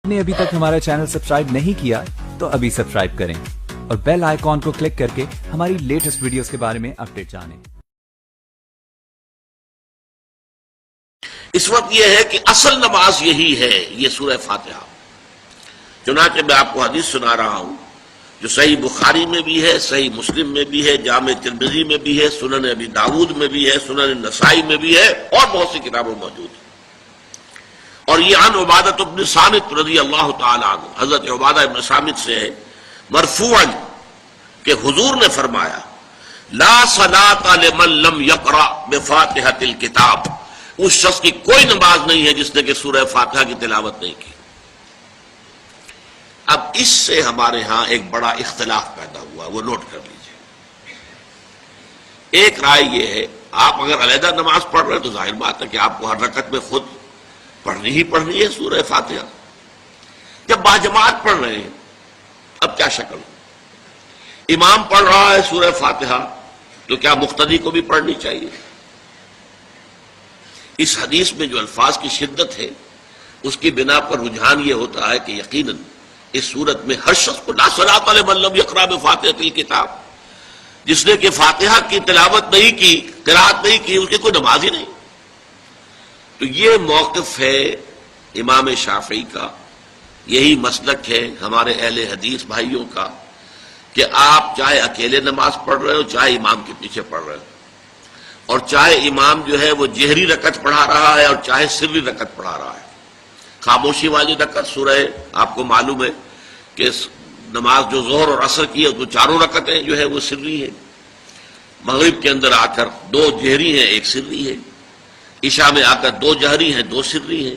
نے ابھی تک ہمارا چینل سبسکرائب نہیں کیا تو ابھی سبسکرائب کریں اور بیل آئیکن کو کلک کر کے ہماری لیٹسٹ ویڈیوز کے بارے میں اپڈیٹ جانیں۔ اس وقت یہ ہے کہ اصل نماز یہی ہے، یہ سورہ فاتحہ۔ چنانچہ میں آپ کو حدیث سنا رہا ہوں جو صحیح بخاری میں بھی ہے، صحیح مسلم میں بھی ہے، جامع ترمذی میں بھی ہے، سنن ابی داؤد میں بھی ہے، سنن نسائی میں بھی ہے اور بہت سی کتابوں موجود ہے۔ اور یہ عن عبادہ بن صامت رضی اللہ تعالی عنہ، حضرت عبادہ بن صامت سے ہے مرفوعا کہ حضور نے فرمایا لا صلاۃ لمن لم یقرأ بفاتحۃ الکتاب، اس شخص کی کوئی نماز نہیں ہے جس نے کہ سورہ فاتحہ کی تلاوت نہیں کی۔ اب اس سے ہمارے ہاں ایک بڑا اختلاف پیدا ہوا، وہ نوٹ کر لیجئے۔ ایک رائے یہ ہے آپ اگر علیحدہ نماز پڑھ رہے ہیں تو ظاہر بات ہے کہ آپ کو ہر رکعت میں خود پڑھنی ہی پڑھنی ہے سورہ فاتحہ۔ جب باجماعت پڑھ رہے ہیں اب کیا شکل ہو؟ امام پڑھ رہا ہے سورہ فاتحہ تو کیا مقتدی کو بھی پڑھنی چاہیے؟ اس حدیث میں جو الفاظ کی شدت ہے اس کی بنا پر رجحان یہ ہوتا ہے کہ یقیناً اس صورت میں ہر شخص کو لا صلاۃ لمن لم یقرأ بفاتحۃ الکتاب، جس نے کہ فاتحہ کی تلاوت نہیں کی، قرأت نہیں کی، اس کی کوئی نماز ہی نہیں۔ تو یہ موقف ہے امام شافعی کا، یہی مسلک ہے ہمارے اہل حدیث بھائیوں کا کہ آپ چاہے اکیلے نماز پڑھ رہے ہو، چاہے امام کے پیچھے پڑھ رہے ہو، اور چاہے امام جو ہے وہ جہری رکعت پڑھا رہا ہے اور چاہے سری رکعت پڑھا رہا ہے۔ خاموشی والی رکعت سورہ آپ کو معلوم ہے کہ نماز جو ظہر اور عصر کی ہے تو چاروں رکعتیں جو ہے وہ سری ہے، مغرب کے اندر آ کر دو جہری ہیں ایک سری ہے، عشاء میں آ کر دو جہری ہیں دو سری ہیں،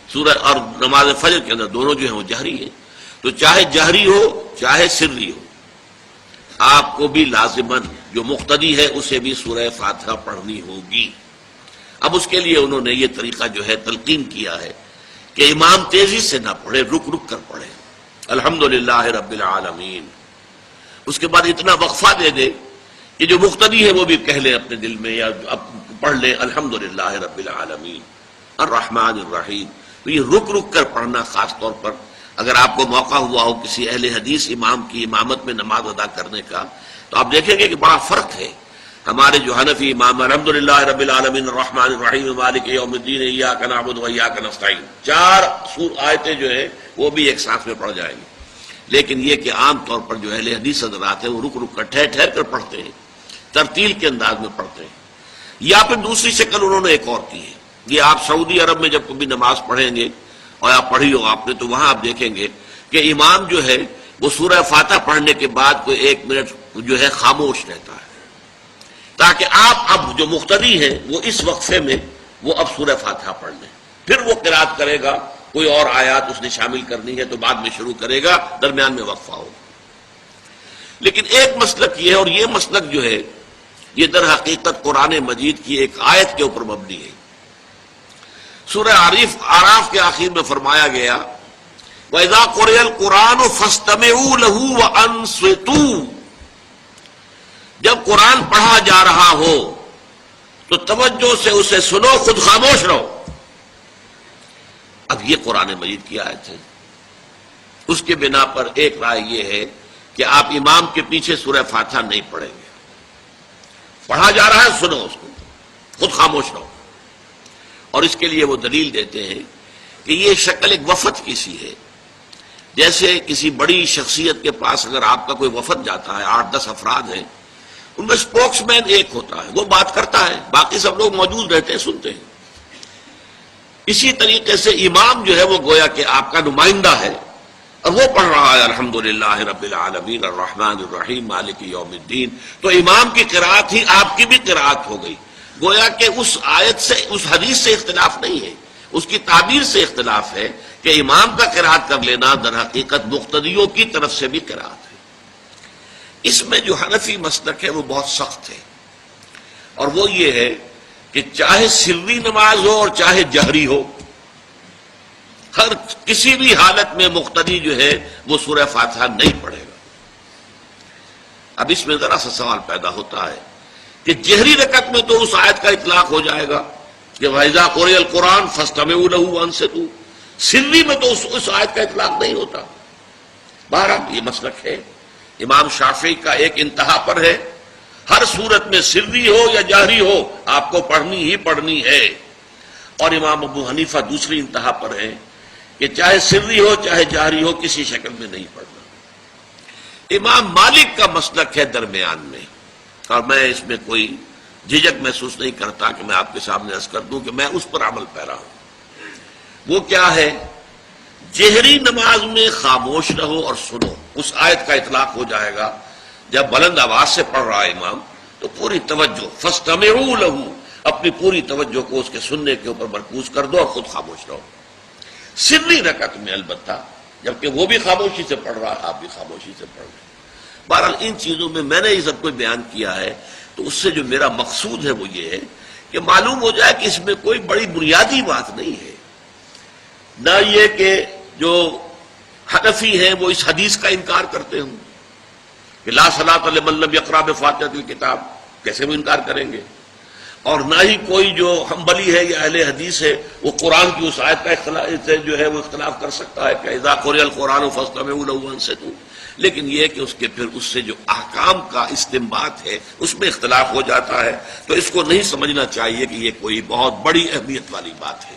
سورہ اور نماز فجر کے اندر دونوں جو ہیں وہ جہری ہیں۔ تو چاہے جہری ہو چاہے سری ہو آپ کو بھی لازماً جو مقتدی ہے اسے بھی سورہ فاتحہ پڑھنی ہوگی۔ اب اس کے لیے انہوں نے یہ طریقہ جو ہے تلقین کیا ہے کہ امام تیزی سے نہ پڑھے، رک رک کر پڑھے الحمدللہ رب العالمین، اس کے بعد اتنا وقفہ دے دے کہ جو مقتدی ہے وہ بھی کہہ لے اپنے دل میں یا پڑھ لے الحمدللہ رب العالمین الرحمن الرحیم۔ تو یہ رک رک کر پڑھنا، خاص طور پر اگر آپ کو موقع ہوا ہو کسی اہل حدیث امام کی امامت میں نماز ادا کرنے کا تو آپ دیکھیں گے کہ بڑا فرق ہے۔ ہمارے جو حنفی امام الحمدللہ رب العالمین الرحمن الرحیم مالک یوم الدین ایاک نعبد و ایاک نستعین، چار آیتیں جو ہیں وہ بھی ایک ساتھ میں پڑھ جائیں گی، لیکن یہ کہ عام طور پر جو اہل حدیث حضرات ہیں وہ رک رک کر ٹھہر ٹھہر کر پڑھتے ہیں، ترتیل کے انداز میں پڑھتے ہیں۔ یا پھر دوسری شکل انہوں نے ایک اور کی ہے، یہ آپ سعودی عرب میں جب کبھی نماز پڑھیں گے اور آپ پڑھی ہو آپ نے تو وہاں آپ دیکھیں گے کہ امام جو ہے وہ سورہ فاتحہ پڑھنے کے بعد کوئی 1 منٹ جو ہے خاموش رہتا ہے تاکہ آپ اب جو مقتدی ہیں وہ اس وقفے میں وہ اب سورہ فاتحہ پڑھ لیں، پھر وہ قرات کرے گا، کوئی اور آیات اس نے شامل کرنی ہے تو بعد میں شروع کرے گا، درمیان میں وقفہ ہوگا۔ لیکن ایک مسلک یہ ہے، اور یہ مسلک جو ہے یہ در حقیقت قرآن مجید کی ایک آیت کے اوپر مبنی ہے۔ سورہ اعراف کے آخر میں فرمایا گیا وَإِذَا قُرِئَ الْقُرْآنُ فَاسْتَمِعُوا لَهُ وَأَنصِتُوا، جب قرآن پڑھا جا رہا ہو تو توجہ سے اسے سنو، خود خاموش رہو۔ اب یہ قرآن مجید کی آیت ہے، اس کے بنا پر ایک رائے یہ ہے کہ آپ امام کے پیچھے سورہ فاتحہ نہیں پڑھیں گے، پڑھا جا رہا ہے سنو اس کو، خود خاموش رہو۔ اور اس کے لیے وہ دلیل دیتے ہیں کہ یہ شکل ایک وفد کی سی ہے، جیسے کسی بڑی شخصیت کے پاس اگر آپ کا کوئی وفد جاتا ہے، 8-10 افراد ہیں، ان میں اسپوکس مین ایک ہوتا ہے، وہ بات کرتا ہے، باقی سب لوگ موجود رہتے ہیں، سنتے ہیں۔ اسی طریقے سے امام جو ہے وہ گویا کہ آپ کا نمائندہ ہے اور وہ پڑھ رہا ہے الحمدللہ رب العالمین الرحمن الرحیم مالک یوم الدین، تو امام کی قرأت ہی آپ کی بھی قرأت ہو گئی۔ گویا کہ اس آیت سے، اس حدیث سے اختلاف نہیں ہے، اس کی تعبیر سے اختلاف ہے کہ امام کا قرأت کر لینا در حقیقت مقتدیوں کی طرف سے بھی قرأت ہے۔ اس میں جو حنفی مسلک ہے وہ بہت سخت ہے، اور وہ یہ ہے کہ چاہے سری نماز ہو اور چاہے جہری ہو، ہر کسی بھی حالت میں مقتدی جو ہے وہ سورہ فاتحہ نہیں پڑھے گا۔ اب اس میں ذرا سا سوال پیدا ہوتا ہے کہ جہری رکعت میں تو اس آیت کا اطلاق ہو جائے گا کہ وَإِذَا قُرِئَ الْقُرْآنُ فَاسْتَمِعُوا لَهُ وَأَنصِتُوا، سری میں تو اس آیت کا اطلاق نہیں ہوتا. بہرحال یہ مسلک ہے امام شافعی کا، ایک انتہا پر ہے، ہر صورت میں سری ہو یا جہری ہو آپ کو پڑھنی ہی پڑھنی ہے. اور امام ابو حنیفہ دوسری انتہا پر ہے کہ چاہے سری ہو چاہے جہری ہو کسی شکل میں نہیں پڑھنا. امام مالک کا مسلک ہے درمیان میں، اور میں اس میں کوئی جھجک محسوس نہیں کرتا کہ میں آپ کے سامنے عرض کر دوں کہ میں اس پر عمل پیرا ہوں. وہ کیا ہے؟ جہری نماز میں خاموش رہو اور سنو. اس آیت کا اطلاق ہو جائے گا جب بلند آواز سے پڑھ رہا ہے امام تو پوری توجہ، فاستمعوا لہ، اپنی پوری توجہ کو اس کے سننے کے اوپر مرکوز کر دو اور خود خاموش رہو. سری رکعت میں البتہ جبکہ وہ بھی خاموشی سے پڑھ رہا ہے آپ بھی خاموشی سے پڑھ رہے ہیں. بہرحال ان چیزوں میں میں نے یہ سب کچھ بیان کیا ہے تو اس سے جو میرا مقصود ہے وہ یہ ہے کہ معلوم ہو جائے کہ اس میں کوئی بڑی بنیادی بات نہیں ہے. نہ یہ کہ جو حنفی ہیں وہ اس حدیث کا انکار کرتے ہوں کہ لا صلاۃ لمن لم یقرأ بفاتحۃ الکتاب، کیسے وہ انکار کریں گے؟ اور نہ ہی کوئی جو حنبلی ہے یا اہل حدیث ہے وہ قرآن کی اس آیت کا اختلاف سے جو ہے وہ اختلاف کر سکتا ہے کہ اذا قرئ القرآن فاستمعوا لہ وانصتوا. لیکن یہ کہ اس کے پھر اس سے جو احکام کا استنباط ہے اس میں اختلاف ہو جاتا ہے، تو اس کو نہیں سمجھنا چاہیے کہ یہ کوئی بہت بڑی اہمیت والی بات ہے.